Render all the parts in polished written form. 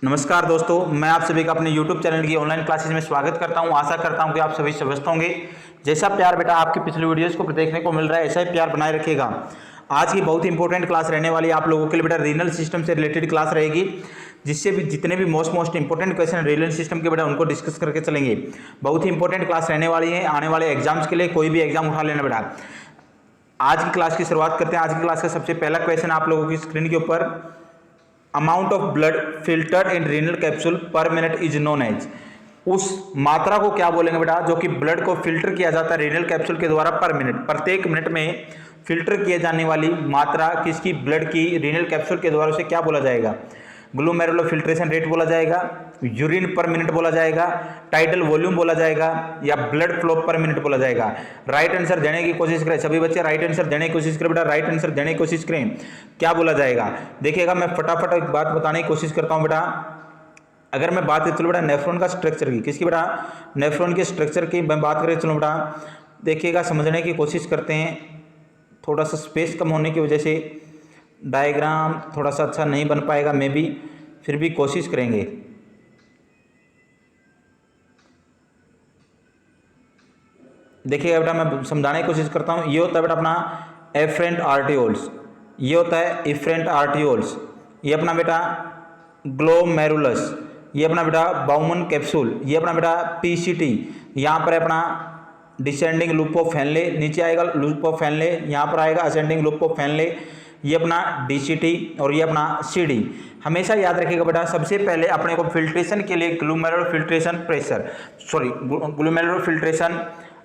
नमस्कार दोस्तों, मैं आप सभी का अपने YouTube चैनल की ऑनलाइन क्लासेज में स्वागत करता हूं। आशा करता हूं कि आप सभी स्वस्थ होंगे। जैसा प्यार बेटा आपकी पिछली वीडियोस को देखने को मिल रहा है, ऐसा ही प्यार बनाए रखिएगा। आज की बहुत ही इंपॉर्टेंट क्लास रहने वाली है आप लोगों के लिए बेटा। रीनल सिस्टम से रिलेटेड क्लास रहेगी, जिससे भी जितने भी most important question renal system के बेटा उनको डिस्कस करके चलेंगे। बहुत ही इंपॉर्टेंट क्लास रहने वाली है आने वाले एग्जाम्स के लिए। कोई भी एग्जाम उठा लेना बेटा। आज की क्लास की शुरुआत करते हैं। आज की क्लास का सबसे पहला क्वेश्चन आप लोगों की स्क्रीन के ऊपर, amount of blood filtered in renal capsule per minute is known as. उस मात्रा को क्या बोलेंगे बेटा जो कि ब्लड को फिल्टर किया जाता है रीनल कैप्सूल के द्वारा पर मिनट, प्रत्येक मिनट में फिल्टर किए जाने वाली मात्रा किसकी, ब्लड की रीनल कैप्सूल के द्वारा, उसे क्या बोला जाएगा? ग्लोमेरुलर फिल्ट्रेशन रेट बोला जाएगा, यूरिन पर मिनट बोला जाएगा, टाइडल वॉल्यूम बोला जाएगा, या ब्लड फ्लो पर मिनट बोला जाएगा। राइट आंसर देने की कोशिश करें सभी बच्चे, राइट आंसर देने की कोशिश करें बेटा, राइट आंसर देने की कोशिश करें। क्या बोला जाएगा देखिएगा, मैं फटाफट एक बात बताने की कोशिश करता हूं बेटा। अगर मैं बात चलो बेटा नेफ्रॉन का स्ट्रक्चर की, किसकी बेटा? नेफ्रॉन के स्ट्रक्चर की मैं बात करें, चलो बेटा देखिएगा, समझने की कोशिश करते हैं। थोड़ा सा स्पेस कम होने की वजह से डायग्राम थोड़ा सा अच्छा नहीं बन पाएगा, मे बी, फिर भी कोशिश करेंगे। देखिएगा बेटा, मैं समझाने की कोशिश करता हूँ। ये होता है बेटा अपना एफरेंट आर्टियोल्स, ये होता है इफरेंट आर्टियोल्स, ये अपना बेटा ग्लोमेरुलस, ये अपना बेटा बाउमन कैप्सूल, ये अपना बेटा पीसीटी, यहाँ पर अपना डिसेंडिंग लूप ऑफ फैनले, नीचे आएगा लूप ऑफ फैनले, यहाँ पर आएगा असेंडिंग लूप ऑफ फैनले, ये अपना डीसीटी और ये अपना सीडी। हमेशा याद रखिएगा बेटा, सबसे पहले अपने को फिल्ट्रेशन के लिए glomerular filtration pressure, glomerular filtration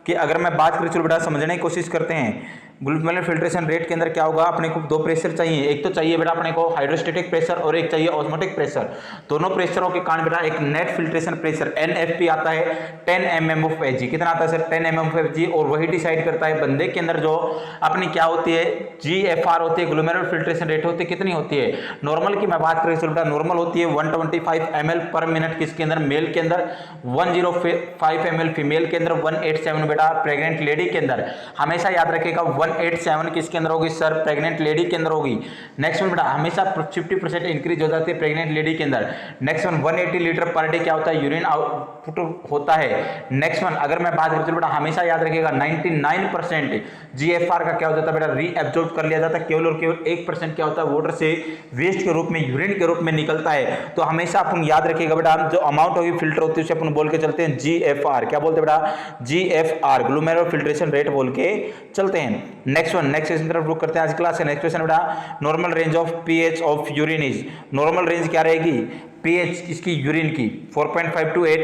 की अगर मैं बात करूँ, चलो बेटा समझने की कोशिश करते हैं। ग्लोमेरुलर फिल्ट्रेशन रेट के अंदर क्या होगा, अपने को दो प्रेशर चाहिए। एक तो चाहिए बेटा अपने को हाइड्रोस्टेटिक प्रेशर और एक चाहिए ऑस्मोटिक प्रेशर। दोनों प्रेशरों के कारण बेटा एक नेट फिल्ट्रेशन प्रेशर NFP आता है 10 mm ऑफ Hg। कितना आता है सर? 10 mm of Hg। और वही डिसाइड करता है बंदे के अंदर जो अपनी क्या होती है, GFR होती है, ग्लोमेरुलर फिल्ट्रेशन रेट होती है, कितनी होती है? नॉर्मल की मैं बात करें चलो बेटा, नॉर्मल होती है 125 ml पर मिनट, किसके अंदर? मेल के अंदर। 105 ml फीमेल के अंदर। 187 बेटा प्रेग्नेंट लेडी के अंदर। हमेशा याद रखिएगा 187 किसके अंदर होगी सर? प्रेग्नेंट लेडी के अंदर होगी। नेक्स्ट वन बेटा, हमेशा 50% इंक्रीज हो जाती है प्रेग्नेंट लेडी के अंदर। Next one 180 litre per day क्या होता है? यूरिन आउटपुट होता है। नेक्स्ट वन अगर मैं बात करूं बेटा, हमेशा याद रखिएगा 99% GFR का क्या हो जाता है बेटा? रीएब्जॉर्ब कर लिया जाता है। केवल और केवल 1% क्या होता है? वाटर से वेस्ट के रूप में, यूरिन के रूप में निकलता है। तो हमेशा अपन याद रखिएगा बेटा, जो अमाउंट होगी फिल्टर होती है उसे अपन बोल के चलते हैं GFR। क्या बोलते हैं बेटा? GFR, ग्लोमेरुलर फिल्ट्रेशन रेट बोल के चलते हैं। नेक्स्ट वन, नेक्स्ट क्वेश्चन तरफ रुक करते हैं आज क्लास से। नेक्स्ट क्वेश्चन बेटा, normal range of pH of urine is. Normal range क्या रहेगी? पीएच इसकी यूरिन की 4.5 to 8,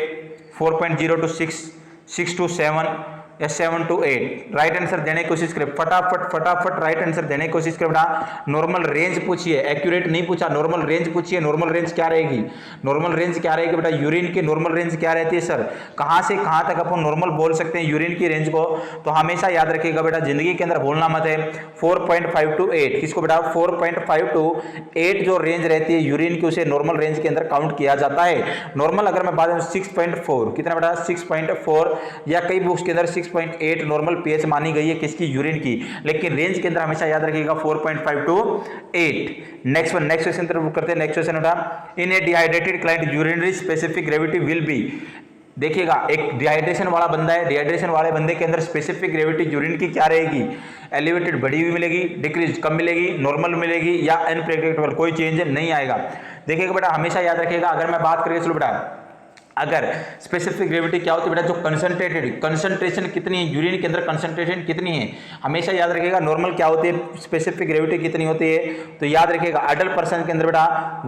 4.0 to 6, 6 to 7 या 7 to 8। राइट आंसर देने की कोशिश करें फटाफट राइट आंसर देने की कोशिश करें बेटा। नॉर्मल रेंज पूछिए, एक्यूरेट नहीं पूछा, नॉर्मल रेंज पूछिए। नॉर्मल रेंज क्या रहेगी? नॉर्मल रेंज क्या रहेगी बेटा? यूरिन की नॉर्मल रेंज क्या रहती है सर? कहां से कहां तक अपन नॉर्मल बोल सकते हैं यूरिन की रेंज को? तो हमेशा याद रखिएगा बेटा, जिंदगी के अंदर भूलना मत है, 4.5 to 8। किसको बेटा? 4.5 to 8 जो रेंज रहती है यूरिन की, उसे नॉर्मल रेंज के अंदर काउंट किया जाता है। नॉर्मल अगर मैं बात करूं 6.4, कितना बेटा? 6.4, या कई बुक्स के अंदर 6.8 नॉर्मल पीएच मानी गई है किसकी? यूरिन की। लेकिन रेंज के अंदर हमेशा याद रखिएगा 4.5 to 8। Next one, next question तरफ करते हैं। नेक्स्ट क्वेश्चन बेटा, in a dehydrated client urinary specific gravity will be. देखिएगा, एक डिहाइड्रेशन वाला बंदा है, डिहाइड्रेशन वाले बंदे के अंदर स्पेसिफिक ग्रेविटी यूरिन की क्या रहेगी? एलिवेटेड बढ़ी हुई मिलेगी, डिक्रीज कम मिलेगी, नॉर्मल मिलेगी, या अनप्रेडिक्टेबल, कोई चेंज नहीं आएगा। देखिएगा बेटा, हमेशा याद रखिएगा, अगर मैं बात करें चलो बेटा, अगर स्पेसिफिक ग्रेविटी क्या होती है बेटा? जो कंसंट्रेटेड, कंसंट्रेशन कितनी है यूरिन के अंदर, कंसंट्रेशन कितनी है? हमेशा याद रखिएगा नॉर्मल क्या होती है, स्पेसिफिक ग्रेविटी कितनी होती है? तो याद रखिएगा अडल्ट पर्सन के अंदर बेटा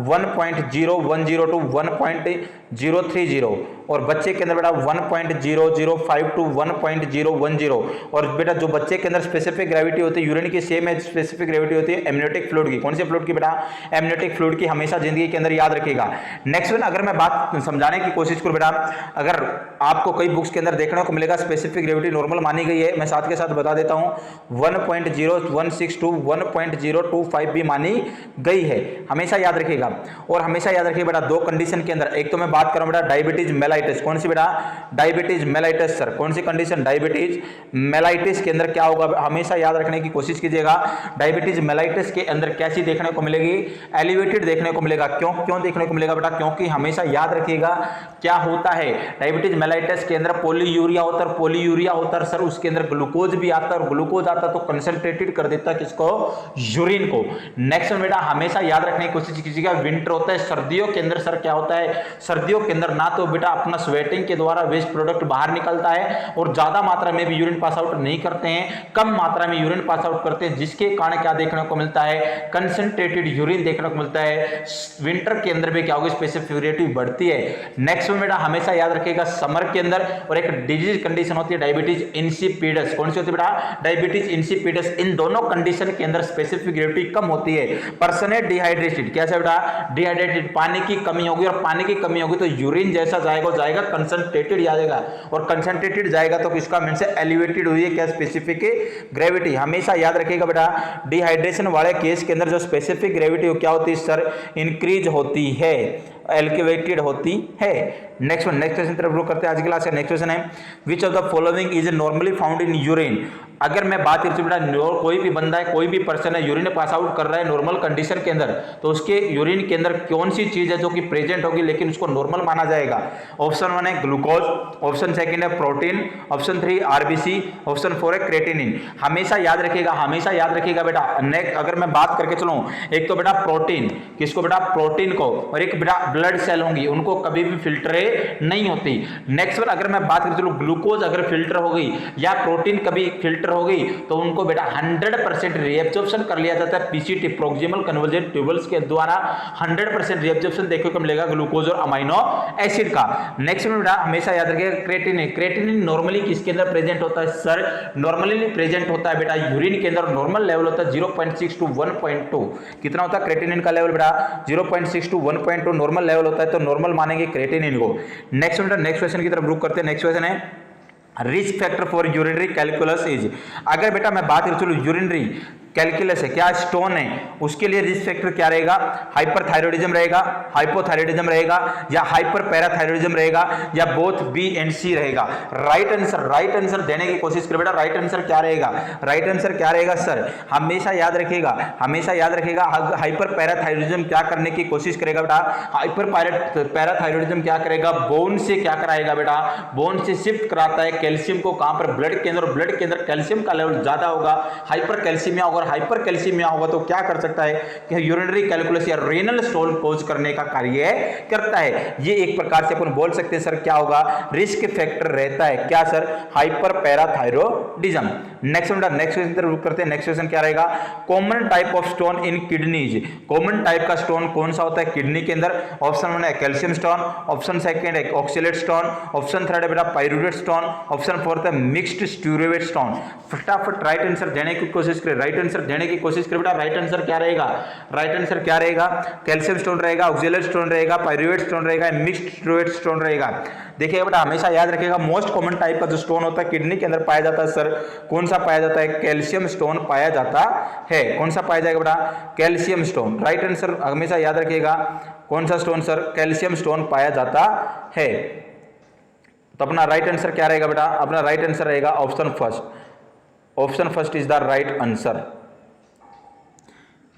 1.010 to 1.030, और बच्चे के अंदर बेटा 1.005 to 1.010। और बेटा जो बच्चे के अंदर स्पेसिफिक ग्रेविटी होती है यूरिन की, सेम है स्पेसिफिक ग्रेविटी होती है एमनियोटिक फ्लूइड की। कौन से फ्लूइड की बेटा? एमनियोटिक फ्लूइड की। हमेशा जिंदगी के अंदर याद रखिएगा। नेक्स्ट वन, अगर मैं बात समझाने की कोशिश करूं बेटा, अगर आपको कई बुक्स के अंदर देखने को मिलेगा स्पेसिफिक ग्रेविटी नॉर्मल मानी गई है, मैं साथ के साथ बता देता हूं 1.016 to 1.025 भी मानी गई है। हमेशा याद रखिएगा। और हमेशा याद रखिए बेटा, दो कंडीशन के अंदर, एक तो मैं बात बात करूं बेटा डायबिटीज मेलाइटिस, कौन सी बेटा डायबिटीज मेलाइटिस सर, कौन सी कंडीशन डायबिटीज मेलाइटिस के अंदर क्या होगा, हमेशा याद रखने की कोशिश कीजिएगा। डायबिटीज मेलाइटिस के अंदर कैसी देखने को मिलेगी, एलिवेटेड देखने को मिलेगा। क्यों देखने को मिलेगा बेटा, क्योंकि हमेशा याद रखिएगा क्या होता है डायबिटीज मेलाइटिस के अंदर पोलीयूरिया होता है, पोलीयूरिया होता है सर, उसके अंदर ग्लूकोज भी आता है और ग्लूकोज आता तो कंसंट्रेटेड कर देता है किसको, यूरिन को। नेक्स्ट बेटा हमेशा याद रखने की कोशिश कीजिएगा विंटर होता है, सर्दियों के अंदर सर क्या होता है, सर्दियों के अंदर ना तो बेटा अपना स्वेटिंग के द्वारा वेस्ट प्रोडक्ट बाहर निकलता है और ज्यादा मात्रा में भी यूरिन पास आउट नहीं करते हैं, कम मात्रा में यूरिन पास आउट करते हैं, जिसके कारण क्या देखने को मिलता है, कंसंट्रेटेड यूरिन देखने को मिलता है। विंटर के अंदर भी क्या होगी, स्पेसिफिसिटी बढ़ती है। नेक्स्ट में बेटा हमेशा याद रखिएगा समर के अंदर और एक डिजीज कंडीशन होती है डायबिटीज इंसिपिडस, कौन सी होती है बेटा डायबिटीज इंसिपिडस। इन दोनों कंडीशन के अंदर स्पेसिफिक ग्रेविटी कम होती है। पर्सन है डिहाइड्रेटेड, कैसे बेटा डिहाइड्रेटेड, पानी की कमी होगी और पानी की कमी होगी तो यूरिन जैसा जाएगा कंसंट्रेटेड जाएगा और कंसंट्रेटेड जाएगा तो किसका मीन से एलिवेटेड हुई है क्या स्पेसिफिक ग्रेविटी। हमेशा याद रखिएगा बेटा डिहाइड्रेशन वाले केस के अंदर जो स्पेसिफिक ग्रेविटी क्या होती है सर, इंक्रीज होती है, एलिवेटेड होती है। नेक्स्ट क्वेश्चन तरफ रुक करते हैं आज की क्लास का। नेक्स्ट क्वेश्चन है which of the following is normally found in urine. अगर मैं बात करूं बेटा कोई भी बंदा है, कोई भी पर्सन है यूरिन पास आउट कर रहा है नॉर्मल कंडीशन के अंदर, तो उसके यूरिन के अंदर कौन सी चीज है जो कि प्रेजेंट होगी लेकिन उसको नॉर्मल माना जाएगा। ऑप्शन 1 है ग्लूकोज, ऑप्शन 2 है प्रोटीन, ऑप्शन 3 आरबीसी, ऑप्शन 4 है क्रेटिनिन। हमेशा याद रखिएगा बेटा अगर मैं बात करके चलूं, एक तो बेटा प्रोटीन, किसको बेटा प्रोटीन को, और एक बेटा ब्लड सेल होंगी उनको कभी भी फिल्टर नहीं होती। नेक्स्ट अगर मैं बात करके चलूं ग्लूकोज अगर फिल्टर हो गई या प्रोटीन कभी फिल्टर हो गई तो उनको बेटा 100% रीएब्जॉर्प्शन कर लिया जाता है पीसीटी प्रोक्सिमल कन्वर्जेंट ट्यूबल्स के द्वारा 100% रीएब्जॉर्प्शन देखने को मिलेगा ग्लूकोज और अमीनो एसिड का। नेक्स्ट में बेटा हमेशा याद रखिएगा क्रेटिनिन। क्रेटिनिन नॉर्मली किसके अंदर प्रेजेंट होता है सर, नॉर्मली प्रेजेंट होता है बेटा यूरिन के अंदर। नॉर्मल लेवल होता है 0.6 टू 1.2। कितना होता है क्रेटिनिन का लेवल बेटा 0.6 टू 1.2 नॉर्मल लेवल होता है, तो नॉर्मल मानेंगे क्रेटिनिन को। नेक्स्ट क्वेश्चन की तरफ रुक करते हैं। नेक्स्ट क्वेश्चन है risk factor for urinary calculus is. अगर बेटा मैं बात करूं चलो यूरिनरी कैलकुलस है क्या स्टोन है, उसके लिए रिस्क फैक्टर क्या रहेगा, हाइपरथायरॉयडिज्म रहेगा, हाइपोथायरॉयडिज्म रहेगा या हाइपर पैराथायरॉयडिज्म रहेगा या बोथ बी एंड सी रहेगा। राइट आंसर देने की कोशिश करो बेटा। राइट आंसर क्या रहेगा सर, हमेशा याद रखिएगा हाइपर पैराथायरॉयडिज्म क्या करने की कोशिश करेगा बेटा, हाइपर पैराथायरॉयडिज्म क्या करेगा, बोन से क्या कराएगा बेटा, बोन से शिफ्ट कराता है कैल्शियम को कहां पर, ब्लड के अंदर। ब्लड के अंदर कैल्शियम का लेवल ज्यादा होगा, हाइपर कैल्शियमिया होगा, हाइपर कैल्शियमिया होगा तो क्या कर सकता है कि यूरिनरी कैलकुलस या रेनल स्टोन कोज करने का कार्य करता है। ये एक प्रकार से अपन बोल सकते हैं सर क्या होगा, रिस्क फैक्टर रहता है क्या sir, hyper parathyroidism. Next question तरफ करते हैं। नेक्स्ट क्वेश्चन क्या रहेगा, common type of stone in kidneys. Common type का स्टोन कौन सा होता है किडनी के अंदर। ऑप्शन 1 है कैल्शियम स्टोन, ऑप्शन 2 है ऑक्सलेट स्टोन, ऑप्शन 3 है बेटा पाइरूवेट स्टोन, ऑप्शन 4 है मिक्स्ड स्टूरेट स्टोन। फटाफट राइट आंसर देने की कोशिश करें, राइट आंसर देने की कोशिश करें बेटा। राइट आंसर क्या रहेगा, कैल्शियम स्टोन रहेगा, ऑक्सलेट स्टोन रहेगा, पाइरूवेट स्टोन रहेगा, मिक्स्ड स्टूरेट स्टोन रहेगा। देखिएगा बेटा हमेशा याद रखिएगा मोस्ट कॉमन टाइप का जो स्टोन होता है किडनी के अंदर पाया जाता है सर, कौन सा पाया जाता है, कैल्शियम स्टोन पाया जाता है। कौन सा पाया जाएगा बेटा, कैल्शियम स्टोन। राइट आंसर हमेशा याद रखिएगा कौन सा स्टोन सर, कैल्शियम स्टोन पाया जाता है। तो अपना राइट आंसर क्या रहेगा बेटा, अपना राइट आंसर रहेगा option first is the right answer.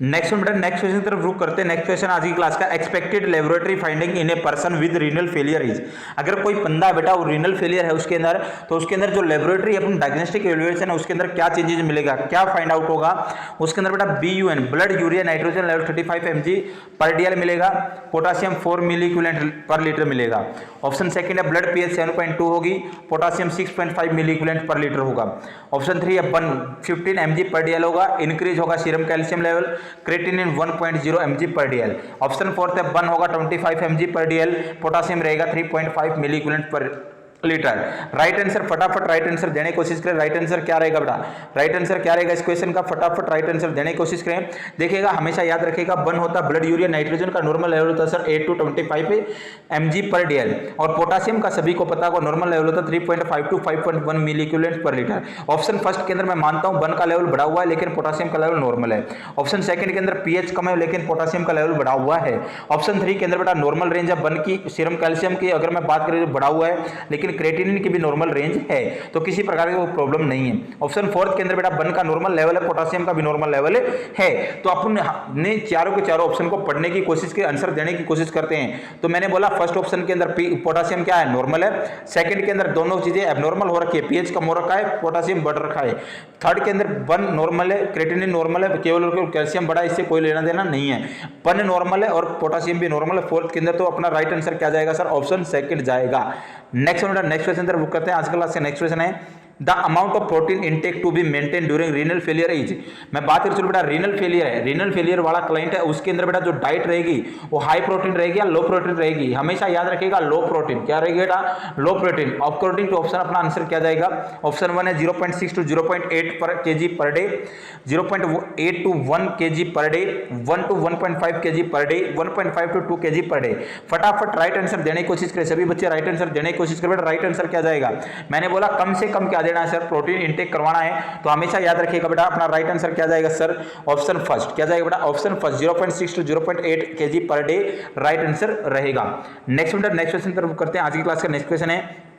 Next question तरफ रुक करते हैं। नेक्स्ट क्वेश्चन आज की क्लास का, expected laboratory finding in a person with renal failure is. अगर कोई बंदा बेटा वो रीनल फेलियर है उसके अंदर, तो उसके अंदर जो लेबोरेटरी अपन डायग्नोस्टिक एवेल्युएशन है उसके अंदर क्या चेंजेस मिलेगा, क्या फाइंड आउट होगा उसके अंदर बेटा, BUN blood urea nitrogen level 35 mg पर DL मिलेगा, पोटासियम 4 मिली इक्विवेलेंट पर लीटर मिलेगा। ऑप्शन 2 है ब्लड pH 7.2 होगी, पोटासियम 6.5 मिली इक्विवेलेंट पर लीटर होगा। ऑप्शन 3 है 15 mg पर DL होगा, इंक्रीज होगा serum calcium level, creatinine 1.0 mg पर DL। ऑप्शन 4 है 1 होगा 25 mg पर DL, पोटासियम रहेगा 3.5 milli equivalent per litre. Right answer फटाफट राइट आंसर देने की कोशिश करें। राइट आंसर क्या रहेगा बेटा, राइट आंसर क्या रहेगा इस क्वेश्चन का, फटाफट राइट आंसर देने की कोशिश करें। देखिएगा हमेशा याद रखिएगा, वन होता ब्लड यूरिया नाइट्रोजन का नॉर्मल लेवल होता है सर 8 to 25 mg/dl, और पोटासियम का सभी को पता होगा नॉर्मल लेवल होता है 3.5 to 5.1 milli equivalent per litre. Option first के अंदर मैं मानता हूं वन का लेवल बढ़ा हुआ है लेकिन पोटासियम का लेवल नॉर्मल है। ऑप्शन सेकंड के अंदर पीएच कम है लेकिन पोटासियम का लेवल बढ़ा हुआ है। ऑप्शन थ्री के अंदर बेटा नॉर्मल रेंज है वन की, सीरम कैल्शियम की अगर मैं बात करें बढ़ा हुआ है लेकिन क्रेटिनिन की भी नॉर्मल रेंज है, तो किसी प्रकार की प्रॉब्लम नहीं है। ऑप्शन फोर्थ के अंदर बेटा वन का नॉर्मल लेवल है, पोटासियम का भी नॉर्मल लेवल है। तो अपन ने चारों के चारों ऑप्शन को पढ़ने की कोशिश की, आंसर देने की कोशिश करते हैं। तो मैंने बोला फर्स्ट ऑप्शन के अंदर पोटासियम क्या है, नॉर्मल है। सेकंड के अंदर दोनों चीजें एबनॉर्मल हो रखी है, पीएच कम हो रखा है, पोटासियम बढ़ रखा है। थर्ड के अंदर वन नॉर्मल है, क्रेटिनिन नॉर्मल है, केवल कैल्शियम बढ़ा, इससे कोई लेना देना नहीं है। वन नॉर्मल है और पोटासियम भी नॉर्मल है। फोर्थ के अंदर तो अपना राइट आंसर क्या जाएगा सर, ऑप्शन सेकंड जाएगा। नेक्स्ट क्वेश्चन बुक करते हैं आज क्लास से। नेक्स्ट क्वेश्चन है the amount of protein intake to be maintain during renal failure is. मैं बात कर चलूं बेटा रीनल फेलियर है, रीनल फेलियर वाला क्लाइंट है, उसके अंदर बेटा जो डाइट रहेगी वो हाई प्रोटीन रहेगी या लो प्रोटीन रहेगी। हमेशा याद रखिएगा लो प्रोटीन, क्या रहेगी बेटा, लो प्रोटीन। अकॉर्डिंग टू ऑप्शन अपना आंसर क्या जाएगा, ऑप्शन वन है 0.6 to 0.8 kg per day, 0.8 to 1 kg per day, 1 to 1.5 kg per day, 1.5 to 2 kg per day. फटाफट राइट आंसर देने की कोशिश करें, सभी बच्चे राइट आंसर देने की कोशिश करें। बेटा राइट आंसर क्या जाएगा, मैंने बोला कम से कम क्या देना है सर, प्रोटीन इंटेक करवाना है। तो हमेशा याद रखिएगा बेटा अपना राइट आंसर क्या जाएगा सर, ऑप्शन फर्स्ट क्या जाएगा बेटा, option first 0.6 to 0.8 kg per day right answer रहेगा। नेक्स्ट क्वेश्चन पर करते हैं आज की क्लास का। नेक्स्ट क्वेश्चन है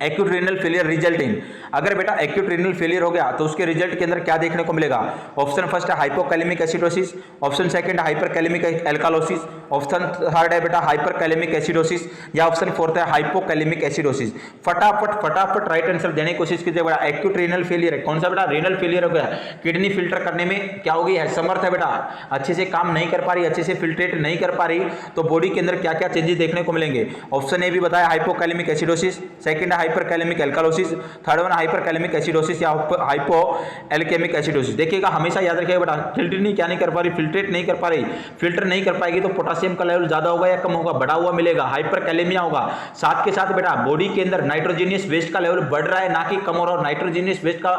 एक्यूट रीनल फेलियर रिजल्टिंग। अगर बेटा एक्यूट रीनल फेलियर हो गया तो उसके रिजल्ट के अंदर क्या देखने को मिलेगा। ऑप्शन फर्स्ट है hypokalemic acidosis, option second hyperkalemic alkalosis, option third है बेटा हाइपरकैलेमिक एसिडोसिस, या ऑप्शन फोर्थ है हाइपोकैलेमिक एसिडोसिस। फटाफट राइट आंसर देने की कोशिश कीजिए बेटा। एक्यूट रीनल फेलियर है, कौन सा बेटा, रीनल फेलियर हो गया, किडनी फिल्टर करने में क्या हो गई है, समर्थ है बेटा, अच्छे से काम नहीं कर पा रही, अच्छे से फिल्ट्रेट नहीं कर पा रही, तो बॉडी के अंदर क्या क्या चेंजेस देखने को मिलेंगे। ऑप्शन ए भी बताया hypokalemic acidosis, second hyperkalemic alkalosis, third one hyperkalemic acidosis या हाइपोएल्केमिक एसिडोसिस। देखिएगा हमेशा याद रखिएगा बेटा, फिल्टर क्या नहीं कर पा रही, फिल्ट्रेट नहीं कर पा रही, फिल्टर नहीं कर पाएगी तो पोटासियम का लेवल ज्यादा होगा या कम होगा, बढ़ा हुआ मिलेगा, हाइपरकैलेमिया होगा। साथ के साथ बेटा बॉडी के अंदर नाइट्रोजनियस वेस्ट का लेवल बढ़ रहा है ना कि कम हो रहा है। नाइट्रोजनियस वेस्ट का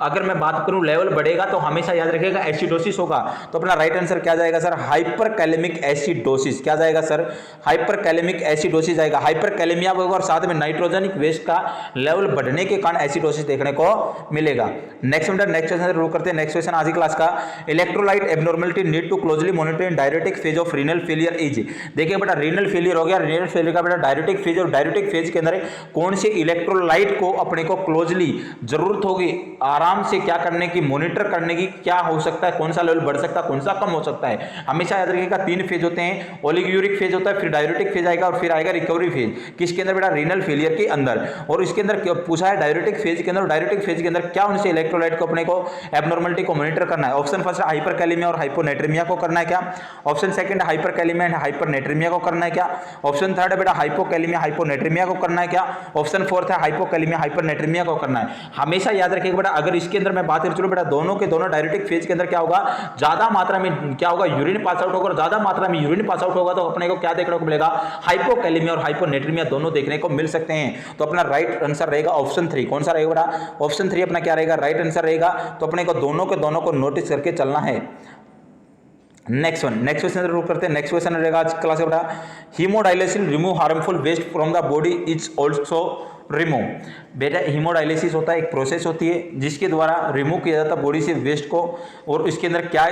अगर मैं बात करूं लेवल बढ़ेगा तो हमेशा याद रखिएगा एसिडोसिस होगा। तो अपना राइट आंसर क्या जाएगा सर, हाइपरकैलेमिक एसिडोसिस। क्या जाएगा सर, हाइपरकैलेमिक एसिडोसिस आएगा। हाइपरकैलेमिया होगा और साथ में नाइट्रोजनिक वेस्ट का लेवल बढ़ने के कारण एसिडोसिस देखने को मिलेगा। नेक्स्ट क्वेश्चन शुरू करते हैं। नेक्स्ट क्वेश्चन आज की क्लास का, electrolyte abnormality need to closely monitor in diuretic phase of renal failure is. देखिए बेटा रीनल फेलियर हो गया, रीनल फेलियर का बेटा डायरेटिक फेज और डायरेटिक फेज के अंदर कौन से इलेक्ट्रोलाइट को अपने को क्लोजली जरूरत होगी आराम से क्या करने की, मॉनिटर करने की, क्या हो सकता है, कौन सा लेवल बढ़ सकता है, कौन सा कम हो सकता है। हमेशा याद रखिएगा तीन फेज होते हैं, ओलिगोयूरिक फेज होता है, फिर डायरेटिक फेज आएगा और फिर आएगा रिकवरी फेज। किसके अंदर बेटा, रीनल फेलियर के अंदर। और इसके अंदर पूछा है डायरेटिक फेज के अंदर, डायरेटिक फेज के अंदर क्या उनसे इलेक्ट्रोलाइट को अपने को एब्नॉर्मलिटी को मॉनिटर करना है। ऑप्शन फर्स्ट हाइपरकैलेमिया और हाइपोनेट्रीमिया को करना है क्या, ऑप्शन सेकंड हाइपरकैलेमिया एंड हाइपरनेट्रीमिया को करना है क्या, ऑप्शन थर्ड है बेटा हाइपोकैलेमिया हाइपोनेट्रीमिया को करना है क्या, ऑप्शन फोर्थ है हाइपोकैलेमिया हाइपरनेट्रीमिया को करना है। हमेशा याद रखिएगा बेटा अगर इसके अंदर मैं बात कर चलूं बेटा दोनों के दोनों डायरेटिक फेज के अंदर क्या होगा, ज्यादा मात्रा में क्या होगा, यूरिन पास आउट होगा, और ज्यादा मात्रा में यूरिन पास आउट होगा तो अपने को क्या देखने को मिलेगा, हाइपोकैलेमिया और हाइपोनेट्रीमिया दोनों देखने को मिल सकते हैं। तो अपना राइट आंसर रहेगा ऑप्शन थ्री। कौन सा रहेगा बेटा, ऑप्शन थ्री अपना क्या रहेगा, राइट आंसर रहेगा। तो अपने को दोनों के दोनों को नोटिस करके चलना है। नेक्स्ट क्वेश्चन शुरू करते हैं। नेक्स्ट क्वेश्चन रहेगा आज क्लास बेटा, hemodialysis remove harmful waste from the body is also remove. बेटा हीमोडायलिसिस होता है, एक प्रोसेस होती है जिसके द्वारा रिमूव किया जाता है बॉडी से वेस्ट को। और इसके अंदर क्या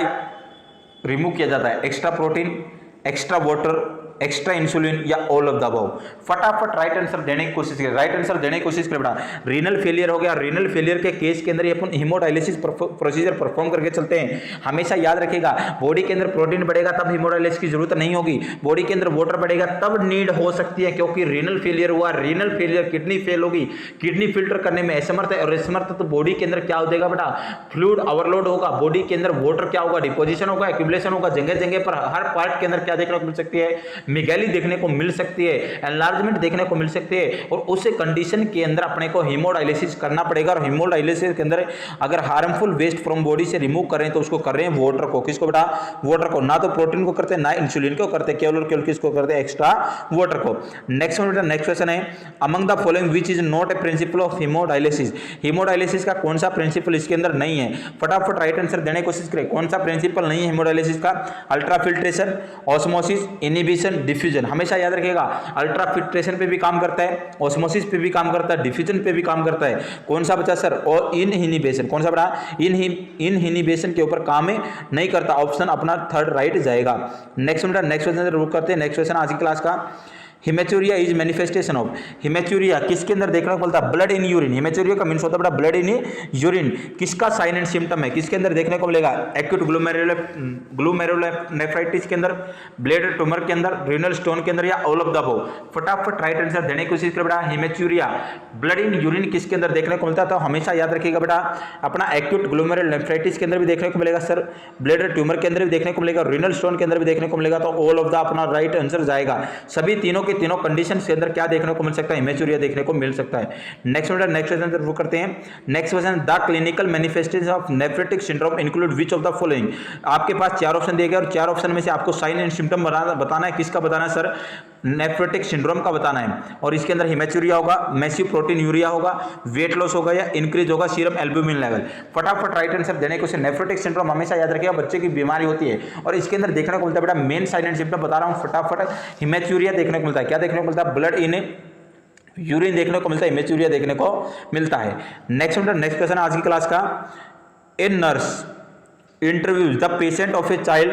रिमूव किया जाता है, extra protein, extra water, extra insulin या ऑल ऑफ द अबव। फटाफट राइट आंसर देने की कोशिश करें, राइट आंसर देने की कोशिश करें बेटा। रीनल फेलियर हो गया, रीनल फेलियर के केस के अंदर ये अपन हीमोडायलिसिस प्रोसीजर परफॉर्म करके चलते हैं। हमेशा याद रखिएगा बॉडी के अंदर प्रोटीन बढ़ेगा तब हीमोडायलिसिस की जरूरत नहीं होगी, बॉडी के अंदर वाटर बढ़ेगा तब नीड हो सकती है, क्योंकि रीनल फेलियर हुआ, रीनल फेलियर किडनी फेल होगी, किडनी फिल्टर करने में असमर्थ है, और असमर्थ तो बॉडी के अंदर क्या हो जाएगा बेटा, फ्लूइड ओवरलोड होगा, बॉडी के अंदर वाटर क्या होगा, डिपोजिशन होगा, एक्यूमुलेशन होगा, जगह जगह पर हर पार्ट के अंदर क्या देखने को मिल सकती है, मिगैली देखने को मिल सकती है, एनलार्जमेंट देखने को मिल सकती है, और उस कंडीशन के अंदर अपने को हीमोडायलिसिस करना पड़ेगा। और हीमोडायलिसिस के अंदर अगर हार्मफुल वेस्ट फ्रॉम बॉडी से रिमूव कर रहे हैं तो उसको कर रहे हैं वाटर को। किसको बेटा? वाटर को। ना तो प्रोटीन को करते हैं, ना इंसुलिन को करते, केवल और केवल किसको करते हैं? एक्स्ट्रा वाटर को। नेक्स्ट बेटा नेक्स्ट क्वेश्चन है, among the following which is not a principle of haemodialysis. Haemodialysis का कौन सा प्रिंसिपल इसके अंदर नहीं है? फटाफट राइट आंसर देने की कोशिश करें। कौन सा प्रिंसिपल नहीं है हीमोडायलिसिस का? Ultrafiltration, osmosis, inhibition, diffusion. हमेशा याद रखिएगा, अल्ट्राफिल्ट्रेशन पे भी काम करता है, ऑस्मोसिस पे भी काम करता है, डिफ्यूजन पे भी काम करता है। कौन सा बचा सर? और इनहिबिशन। कौन सा बड़ा? इनहिबिशन के ऊपर काम नहीं करता। ऑप्शन अपना थर्ड राइट जाएगा। नेक्स्ट क्वेश्चन रुक करते हैं। नेक्स्ट क्वेश्चन आज की क्लास का, हिमेचुरिया इज मैनिफेस्टेशन ऑफ। हिमेचुरिया किसके अंदर देखने को मिलता है? Blood in urine. हिमेचुरिया का मीन्स होता है बड़ा ब्लड इन यूरिन। किसका साइन एंड सिम्टम है? किसके अंदर देखने को मिलेगा? एक्यूट ग्लोमेरुलोनेफ्राइटिस के अंदर, ब्लड ट्यूमर के अंदर, रीनल स्टोन के अंदर, या ऑल ऑफ द अबव। फटाफट राइट आंसर देने की कोशिश करें बेटा। हिमेचुरिया ब्लड इन यूरिन किसके अंदर देखने को मिलता है? तो हमेशा याद रखिएगा बेटा, अपना एक्यूट ग्लोमेरुलोनेफ्राइटिस के अंदर भी देखने को मिलेगा सर, ब्लड ट्यूमर के अंदर भी देखने को मिलेगा, रीनल स्टोन के अंदर भी देखने को मिलेगा। तो ऑल ऑफ द अपना राइट आंसर जाएगा। सभी तीनों के तीनों कंडीशन के अंदर क्या देखने को मिल सकता है? हिमेचुरिया देखने को मिल सकता है। नेक्स्ट क्वेश्चन शुरू करते हैं। Next question, the clinical manifestation of nephritic syndrome include which of the following. आपके पास चार ऑप्शन दिए गए और चार ऑप्शन में से आपको साइन एंड सिम्टम बताना है। किसका बताना है सर? नेफ्रेटिक सिंड्रोम का बताना है। और इसके अंदर हिमेचुरिया होगा, मैसिव प्रोटीन यूरिया होगा, वेट लॉस होगा, या इंक्रीज होगा सीरम एल्ब्यूमिन लेवल। फटाफट राइट आंसर देने को से। नेफ्रेटिक सिंड्रोम हमेशा याद रखिएगा बच्चे की बीमारी होती है, और इसके अंदर देखने को मिलता है बेटा मेन साइन एंड सिम्टम बता रहा हूं फटाफट। हिमेचुरिया देखने को मिलता है। क्या देखने को मिलता है? ब्लड इन यूरिन देखने को मिलता है, हिमेचुरिया देखने को मिलता है। नेक्स्ट क्वेश्चन आज की क्लास का, a nurse interviews the patient of a child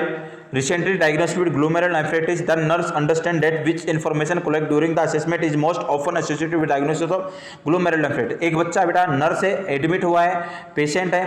recently diagnosed with glomerulonephritis. The nurse understand that which information collected during the assessment is most often associated with diagnosis of glomerulonephritis. एक बच्चा बेटा nurse है, admit हुआ है, patient है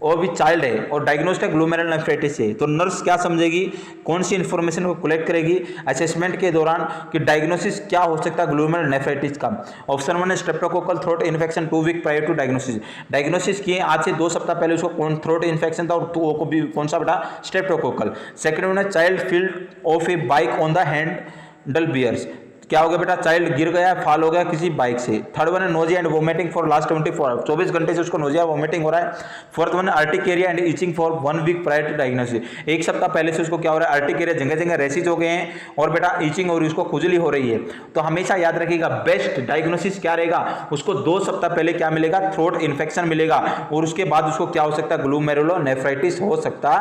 और भी child है और डायग्नोस्ड है ग्लोमेरुलोनेफ्राइटिस से। तो नर्स क्या समझेगी, कौन सी इंफॉर्मेशन को कलेक्ट करेगी असेसमेंट के दौरान कि डायग्नोसिस क्या हो सकता है ग्लोमेरुलोनेफ्राइटिस का? ऑप्शन 1 है streptococcal throat infection 2 week prior to diagnosis. Diagnosis किए आज से 2 सप्ताह पहले उसको कौन थ्रोट इन्फेक्शन था और तो वो को भी कौन सा बेटा? स्ट्रेप्टोकोकल। सेकंड वन है child field of a bike on the handlebars. क्या हो गया बेटा? चाइल्ड गिर गया, फॉल हो गया किसी बाइक से। थर्ड वन है nausea and vomiting for last 24 घंटे से उसको नोजिया वोमिटिंग हो रहा है। फोर्थ वन है urticaria and itching for 1 week prior to diagnosis. एक सप्ताह पहले से उसको क्या हो रहा है? अर्टिकेरिया, जगह जगह रेसिज हो गए हैं और बेटा इचिंग और उसको खुजली हो रही है। तो हमेशा याद रखिएगा बेस्ट डायग्नोसिस क्या रहेगा? उसको 2 सप्ताह पहले क्या मिलेगा? थ्रोट इन्फेक्शन मिलेगा और उसके बाद उसको क्या हो सकता है? ग्लोमेरुलोनेफ्राइटिस हो सकता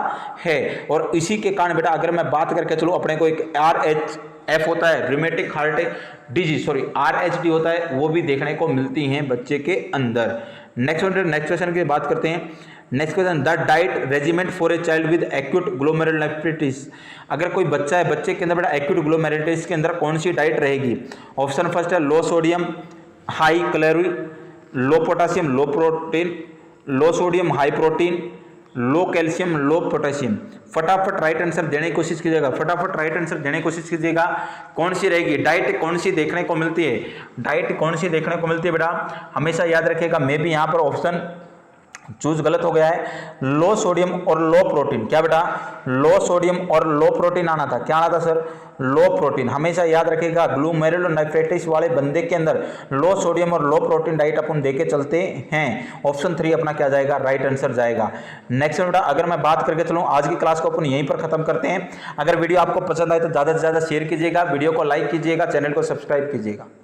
है। और इसी के कारण बेटा अगर मैं बात करके चलूँ, अपने को एक RHF होता है, rheumatic heart disease, sorry RHD होता है, वो भी देखने को मिलती हैं बच्चे के अंदर। नेक्स्ट क्वेश्चन की बात करते हैं। Next question, the diet regiment for a child with acute glomerulonephritis. अगर कोई बच्चा है, बच्चे के अंदर बेटा एक्यूट ग्लोमेरुलोनेफ्राइटिस के अंदर कौन सी डाइट रहेगी? ऑप्शन फर्स्ट है लो सोडियम हाई कैलोरी, लो पोटासियम लो प्रोटीन, लो सोडियम हाई प्रोटीन, लो कैल्शियम लो पोटेशियम। फटाफट राइट आंसर देने की कोशिश कीजिएगा। फटाफट राइट आंसर देने की कोशिश कीजिएगा। कौन सी रहेगी डाइट? कौन सी देखने को मिलती है? डाइट कौन सी देखने को मिलती है बेटा? हमेशा याद रखिएगा, मैं भी यहाँ पर ऑप्शन चूज गलत हो गया है। लो सोडियम और लो प्रोटीन। क्या बेटा? लो सोडियम और लो प्रोटीन आना था। क्या आना था सर? लो प्रोटीन। हमेशा याद रखिएगा ग्लोमेरुलोनेफ्राइटिस वाले बंदे के अंदर लो सोडियम और लो प्रोटीन डाइट अपन देके चलते हैं। ऑप्शन 3 अपना क्या जाएगा? राइट आंसर जाएगा। नेक्स्ट बेटा अगर मैं बात करके चलूँ, आज की क्लास को अपन यहीं पर खत्म करते हैं। अगर वीडियो आपको पसंद आए तो ज़्यादा से ज़्यादा शेयर कीजिएगा, वीडियो को लाइक कीजिएगा, चैनल को सब्सक्राइब कीजिएगा।